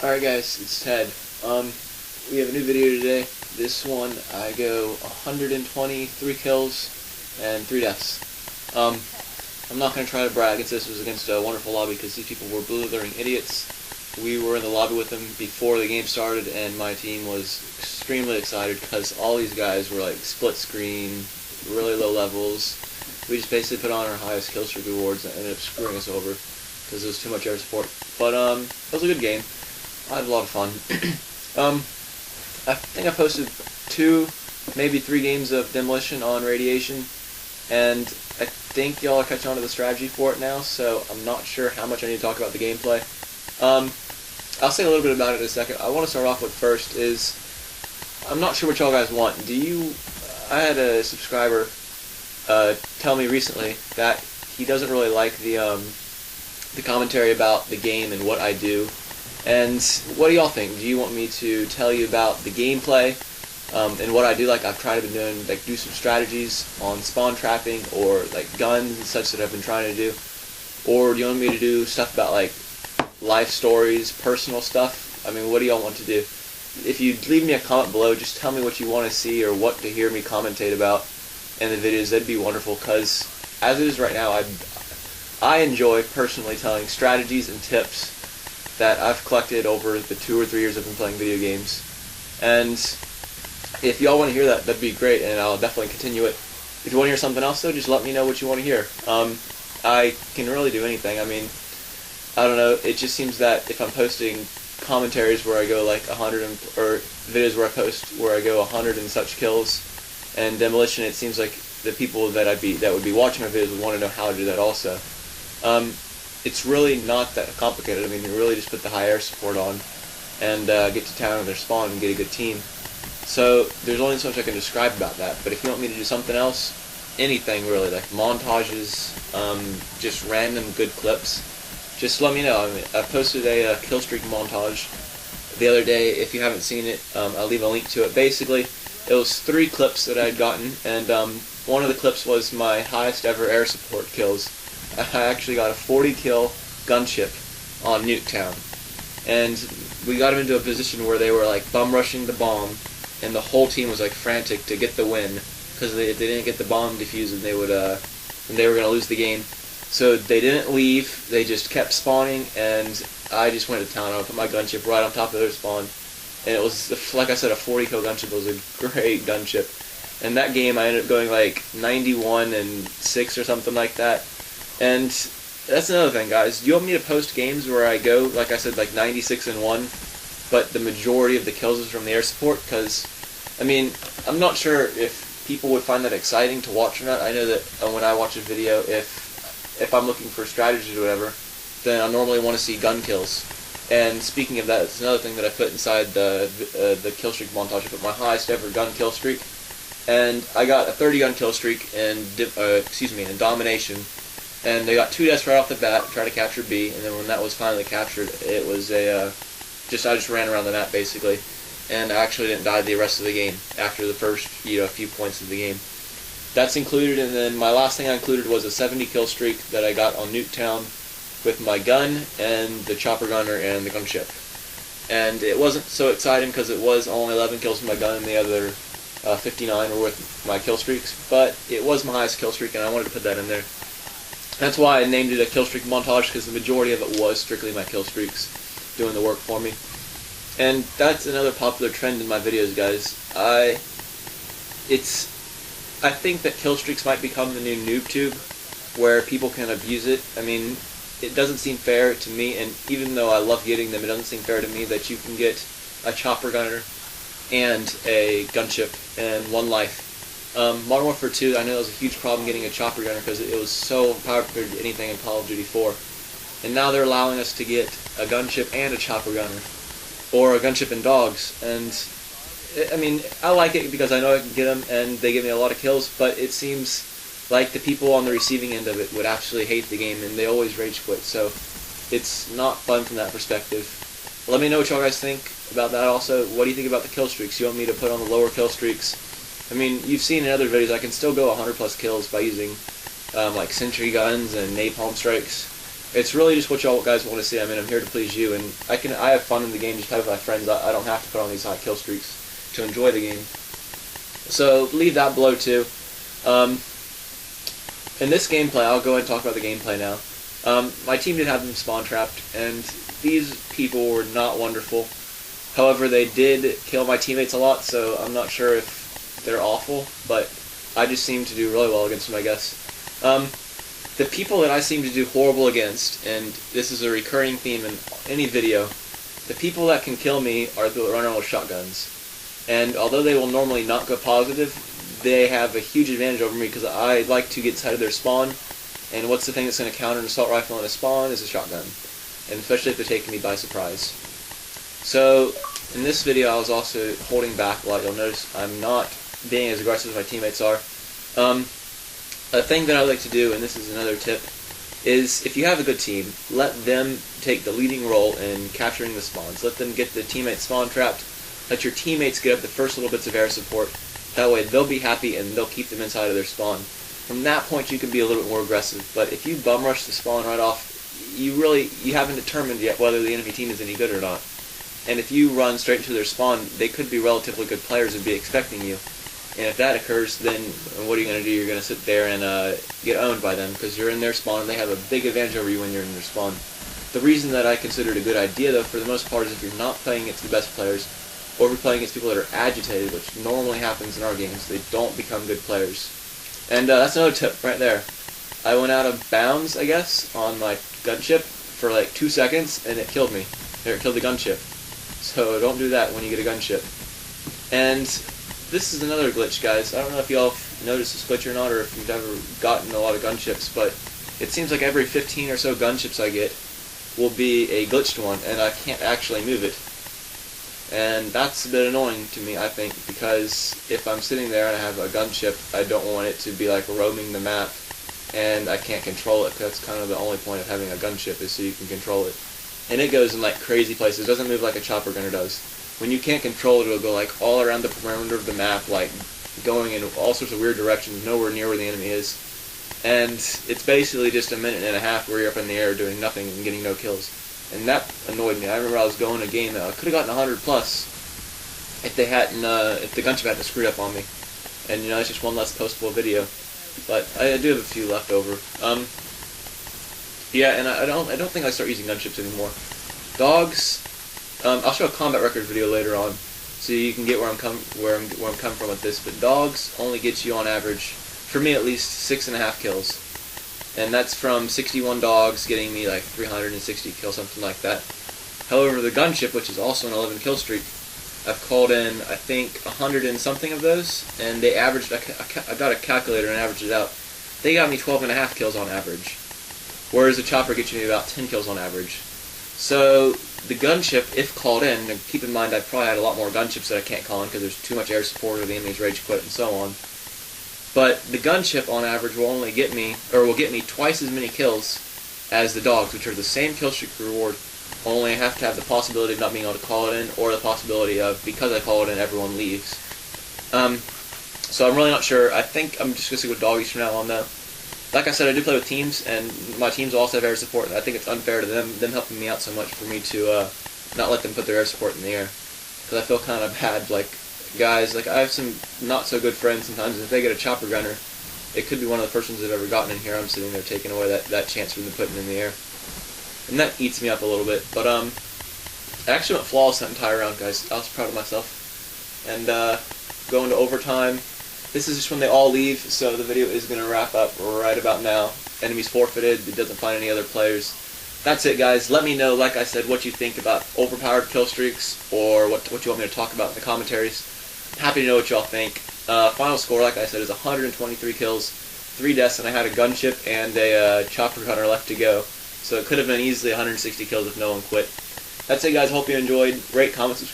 Alright guys, it's Ted. We have a new video today. This one I go 123 kills and 3 deaths. I'm not going to try to brag against this. It was against a wonderful lobby because these people were blithering idiots. We were in the lobby with them before the game started and my team was extremely excited because all these guys were like split screen, really low levels. We just basically put on our highest kill streak rewards and ended up screwing us over because it was too much air support. But it was a good game. I had a lot of fun. I think I posted 2, maybe 3 games of Demolition on Radiation, and I think y'all are catching on to the strategy for it now, so I'm not sure how much I need to talk about the gameplay. I'll say a little bit about it in a second. I want to start off with first is, I'm not sure what y'all guys want. I had a subscriber tell me recently that he doesn't really like the commentary about the game and what I do. And what do y'all think? Do you want me to tell you about the gameplay and what I do? Like I've tried to do some strategies on spawn trapping or like guns and such that I've been trying to do, or do you want me to do stuff about like life stories, personal stuff? I mean, what do y'all want to do? If you leave me a comment below, just tell me what you want to see or what to hear me commentate about in the videos. That'd be wonderful because as it is right now, I enjoy personally telling strategies and tips that I've collected over the 2 or 3 years I've been playing video games. And if y'all want to hear that, that'd be great, and I'll definitely continue it. If you want to hear something else, though, just let me know what you want to hear. I can really do anything. I mean, I don't know, it just seems that if I'm posting commentaries where I go like 100, or videos where I post where I go 100 and such kills, and Demolition, it seems like the people that would be watching my videos would want to know how to do that also. It's really not that complicated. I mean, you really just put the high air support on and get to town with their spawn and get a good team. So there's only so much I can describe about that. But if you want me to do something else, anything really, like montages, just random good clips, just let me know. I mean, I posted a kill streak montage the other day. If you haven't seen it, I'll leave a link to it. Basically, it was 3 clips that I had gotten, and one of the clips was my highest ever air support kills. I actually got a 40 kill gunship on Nuketown, and we got them into a position where they were like bum rushing the bomb, and the whole team was like frantic to get the win because if they didn't get the bomb defused, and they were going to lose the game. So they didn't leave; they just kept spawning, and I just went to town. I put my gunship right on top of their spawn, and it was, like I said, a 40 kill gunship. It was a great gunship. And that game, I ended up going like 91-6 or something like that. And that's another thing, guys. Do you want me to post games where I go, like I said, like 96-1, but the majority of the kills is from the air support? Because, I mean, I'm not sure if people would find that exciting to watch or not. I know that when I watch a video, if I'm looking for strategies or whatever, then I normally want to see gun kills. And speaking of that, it's another thing that I put inside the kill streak montage. I put my highest ever gun kill streak, and I got a 30 gun kill streak in Domination. And they got 2 deaths right off the bat, try to capture B, and then when that was finally captured, it was I just ran around the map basically, and I actually didn't die the rest of the game after the first few points of the game. That's included, and then my last thing I included was a 70 kill streak that I got on Nuketown with my gun and the chopper gunner and the gunship. And it wasn't so exciting because it was only 11 kills with my gun and the other 59 were with my kill streaks, but it was my highest kill streak and I wanted to put that in there. That's why I named it a kill streak montage, because the majority of it was strictly my kill streaks doing the work for me. And that's another popular trend in my videos, guys. I think that kill streaks might become the new NoobTube, where people can abuse it. I mean, it doesn't seem fair to me, and even though I love getting them, it doesn't seem fair to me that you can get a chopper gunner and a gunship in 1 life. Modern Warfare 2, I know it was a huge problem getting a chopper gunner because it was so powered compared to anything in Call of Duty 4. And now they're allowing us to get a gunship and a chopper gunner, or a gunship and dogs. And I mean, I like it because I know I can get them and they give me a lot of kills, but it seems like the people on the receiving end of it would absolutely hate the game and they always rage quit, so it's not fun from that perspective. Let me know what y'all guys think about that also. What do you think about the kill streaks? You want me to put on the lower kill streaks? I mean, you've seen in other videos I can still go 100 plus kills by using like sentry guns and napalm strikes. it's really just what y'all guys want to see. I mean, I'm here to please you, and I have fun in the game just play with my friends. I don't have to put on these high kill streaks to enjoy the game. So leave that below too. In this gameplay, I'll go ahead and talk about the gameplay now. My team did have them spawn trapped, and these people were not wonderful. However, they did kill my teammates a lot, so I'm not sure if they're awful, but I just seem to do really well against them, I guess. The people that I seem to do horrible against, and this is a recurring theme in any video, the people that can kill me are the run around with shotguns. And although they will normally not go positive, they have a huge advantage over me because I like to get inside of their spawn, and what's the thing that's going to counter an assault rifle in a spawn is a shotgun, and especially if they're taking me by surprise. So in this video I was also holding back a lot. You'll notice I'm not being as aggressive as my teammates are. A thing that I like to do, and this is another tip, is if you have a good team, let them take the leading role in capturing the spawns. Let them get the teammates spawn trapped. Let your teammates get up the first little bits of air support. That way they'll be happy and they'll keep them inside of their spawn. From that point you can be a little bit more aggressive, but if you bum rush the spawn right off, you haven't determined yet whether the enemy team is any good or not. And if you run straight into their spawn, they could be relatively good players and be expecting you. And if that occurs, then what are you going to do? You're going to sit there and get owned by them because you're in their spawn and they have a big advantage over you when you're in their spawn. The reason that I consider it a good idea, though, for the most part, is if you're not playing against the best players, or if you're playing against people that are agitated, which normally happens in our games, they don't become good players. And that's another tip right there. I went out of bounds, I guess, on my gunship for like 2 seconds, and it killed me. It killed the gunship. So don't do that when you get a gunship. And this is another glitch, guys. I don't know if y'all noticed this glitch or not, or if you've ever gotten a lot of gunships, but it seems like every 15 or so gunships I get will be a glitched one, and I can't actually move it. And that's a bit annoying to me, I think, because if I'm sitting there and I have a gunship, I don't want it to be like roaming the map, and I can't control it. That's kind of the only point of having a gunship, is so you can control it. And it goes in like crazy places. It doesn't move like a chopper gunner does. When you can't control it, it'll go like all around the perimeter of the map, like going in all sorts of weird directions, nowhere near where the enemy is. And it's basically just a minute and a half where you're up in the air doing nothing and getting no kills. And that annoyed me. I remember I was going a game that I could have gotten 100 plus if they hadn't, if the gunship hadn't screwed up on me. And you know, it's just one less postable video. But I do have a few left over. Yeah, and I don't think I start using gunships anymore. Dogs. I'll show a combat record video later on, so you can get where I'm coming from with this. But dogs only get you on average, for me at least, 6.5 kills. And that's from 61 dogs getting me like 360 kills, something like that. However, the gunship, which is also an 11 kill streak, I've called in, I think, 100 and something of those, and they averaged, I got a calculator and averaged it out. They got me 12.5 kills on average, whereas the chopper gets you about 10 kills on average. So the gunship, if called in, and keep in mind I probably had a lot more gunships that I can't call in because there's too much air support or the enemy's rage quit and so on. But the gunship on average will only get me, or will get me twice as many kills as the dogs, which are the same kill streak reward. Only I have to have the possibility of not being able to call it in, or the possibility of, because I call it in, everyone leaves. So I'm really not sure. I think I'm just going to stick with doggies from now on, though. Like I said, I do play with teams, and my teams also have air support, and I think it's unfair to them helping me out so much for me to not let them put their air support in the air. Because I feel kind of bad, like, guys, like I have some not so good friends sometimes, and if they get a chopper gunner, it could be one of the first ones they've ever gotten in here. I'm sitting there taking away that chance from them putting it in the air. And that eats me up a little bit, but I actually went flawless that entire round, guys. I was proud of myself. And going to overtime, this is just when they all leave, so the video is going to wrap up right about now. Enemy's forfeited, it doesn't find any other players. That's it, guys. Let me know, like I said, what you think about overpowered kill streaks, or what you want me to talk about in the commentaries. Happy to know what y'all think. Final score, like I said, is 123 kills, 3 deaths, and I had a gunship and a chopper gunner left to go. So it could have been easily 160 kills if no one quit. That's it, guys. Hope you enjoyed. Rate, comment, subscribe.